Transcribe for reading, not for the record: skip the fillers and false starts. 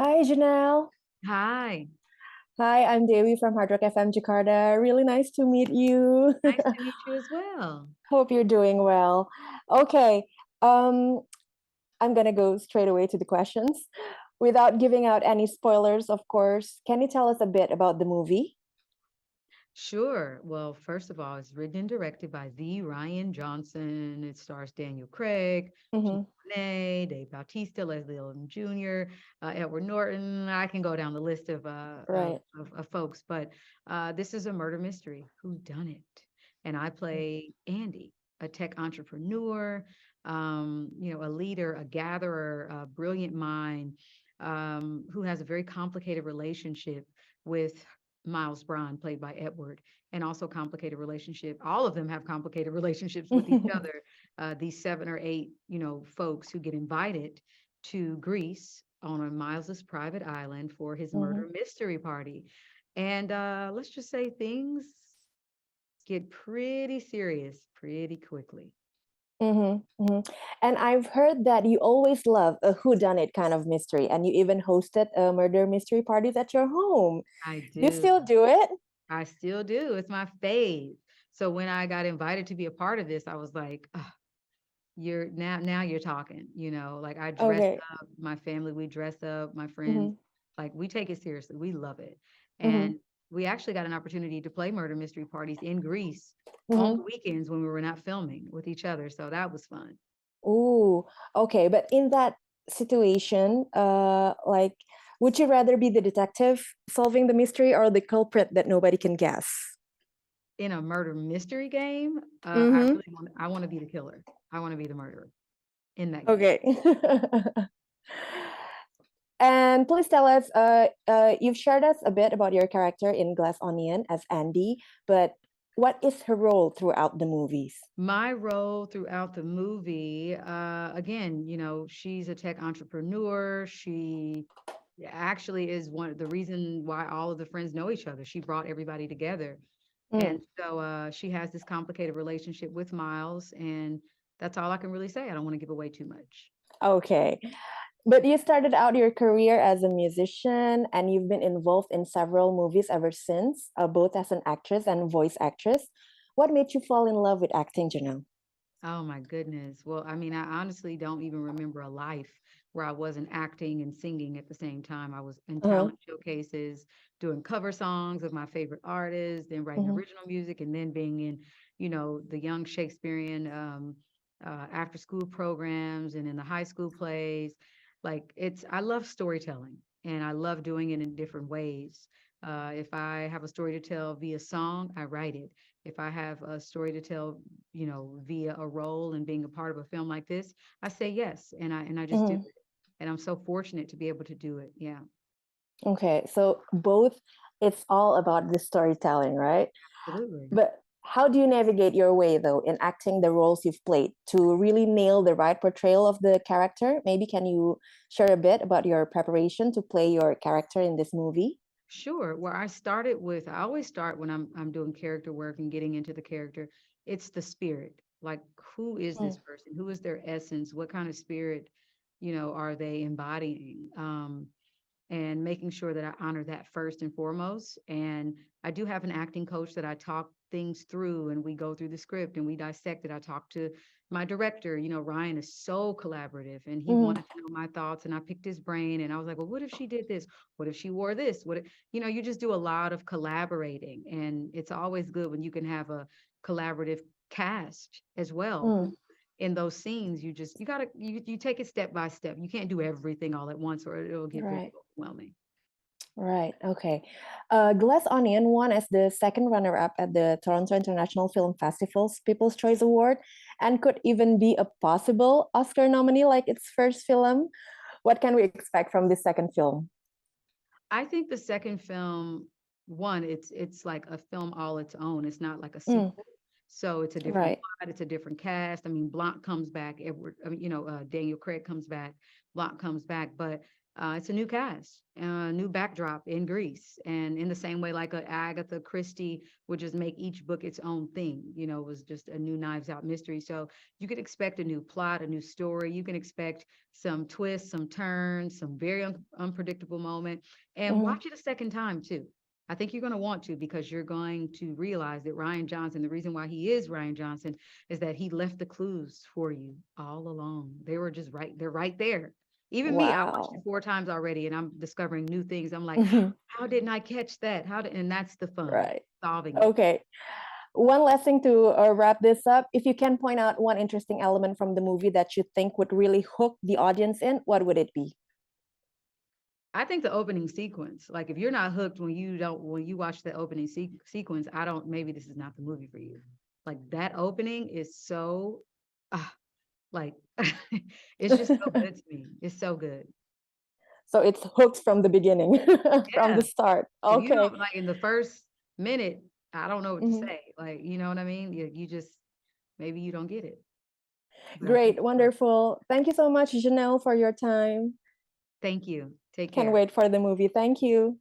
Hi, Janelle. Hi, Hi, I'm Dewi from Hardrock FM Jakarta. Really nice to meet you. nice to meet you as well. Hope you're doing well. Okay, um, I'm gonna go straight away to the questions. Without giving out any spoilers, of course, can you tell us a bit about the movie? Sure. Well, first of all, it's written and directed by the Ryan Johnson. It stars Daniel Craig, Janelle Mm-hmm. Monáe, Dave Bautista, Leslie Odom Jr., Edward Norton. I can go down the list of Right. of folks, but this is a murder mystery. Who done it? And I play Andy, a tech entrepreneur, a leader, a gatherer, a brilliant mind, who has a very complicated relationship with Miles Braun, played by Edward, and also complicated relationship. All of them have complicated relationships with each other. These seven or eight, folks who get invited to Greece on a Miles's private island for his Mm-hmm. murder mystery party. And let's just say things get pretty serious pretty quickly. Mm-hmm. Mm-hmm. And I've heard that you always love a whodunit kind of mystery, and you even hosted a murder mystery parties at your home. I You do. still do it? I still do. It's my fave. So when I got invited to be a part of this, I was like, "Ugh, now you're talking, like I dress Okay. up, my family, we dress up, my friends, Mm-hmm. like we take it seriously. We love it. Mm-hmm. And we actually got an opportunity to play murder mystery parties in Greece on the Mm-hmm. weekends when we were not filming with each other. So that was fun. Ooh, okay. But in that situation, like, would you rather be the detective solving the mystery or the culprit that nobody can guess? In a murder mystery game, Mm-hmm. I want to be the killer. I want to be the murderer in that game. Okay. And please tell us, you've shared us a bit about your character in Glass Onion as Andy, but what is her role throughout the movies? My role throughout the movie, again, she's a tech entrepreneur. She actually is one of the reason why all of the friends know each other. She brought everybody together. And Mm, so she has this complicated relationship with Miles, and that's all I can really say. I don't want to give away too much. okay. But you started out your career as a musician and you've been involved in several movies ever since, both as an actress and voice actress. What made you fall in love with acting, Janelle? Oh my goodness. Well, I mean, I honestly don't even remember a life where I wasn't acting and singing at the same time. I was in Uh-huh. talent showcases, doing cover songs of my favorite artists, then writing Hmm. original music, and then being in, the young Shakespearean after school programs and in the high school plays. I love storytelling and I love doing it in different ways. If I have a story to tell via song, I write it. If I have a story to tell, via a role and being a part of a film like this, I say yes, and I just do Hmm. it. And I'm so fortunate to be able to do it. Yeah, Okay, so both, it's all about the storytelling, right? absolutely. But how do you navigate your way, though, in acting the roles you've played to really nail the right portrayal of the character? Maybe can you share a bit about your preparation to play your character in this movie? Sure. Where I started with, I always start when I'm doing character work and getting into the character. It's the spirit. Like, who is this Mm, person? Who is their essence? What kind of spirit, are they embodying? And making sure that I honor that first and foremost. And I do have an acting coach that I talk things through and we go through the script and we dissect it. I talk to my director, Ryan is so collaborative and he mm, wanted to know my thoughts and I picked his brain and I was like, well, what if she did this? What if she wore this? What if, you just do a lot of collaborating and it's always good when you can have a collaborative cast as well who mm. in those scenes you take it step by step. You can't do everything all at once or it'll get very Right. overwhelming. Right. Okay. Glass Onion won as the second runner-up at the Toronto International Film Festival's People's Choice Award and could even be a possible Oscar nominee like its first film. What can we expect from this second film? I think the second film, one, it's like a film all its own. It's not like a Mm, sequel. So it's a different right. plot, it's a different cast. I mean, Blanc comes back, Edward, Daniel Craig comes back, Blanc comes back, but It's a new cast, new backdrop in Greece, and in the same way, like a Agatha Christie would just make each book its own thing. It was just a new Knives Out mystery. So you could expect a new plot, a new story. You can expect some twists, some turns, some very unpredictable moment, and Mhm. watch it a second time too. I think you're going to want to, because you're going to realize that Ryan Johnson, the reason why he is Ryan Johnson, is that he left the clues for you all along. They were just right. They're right there. Even me, I watched it Wow. 4 times already, and I'm discovering new things. I'm like, Mhm. how didn't I catch that? And that's the fun, Right. solving it. Okay. One last thing to wrap this up. If you can point out one interesting element from the movie that you think would really hook the audience in, what would it be? I think the opening sequence, like if you're not hooked when you watch the opening sequence, I don't, maybe this is not the movie for you. Like that opening is so, ah, like, it's just so good to me. It's so good. So it's hooked from the beginning, from Yeah. the start. If you Okay. don't, like, in the first minute, I don't know what to Mhm. say. Like, you know what I mean? You just, maybe you don't get it, but I think Great. Wonderful. Thank you so much, Janelle, for your time. thank you. Take Can't care. wait for the movie. Thank you.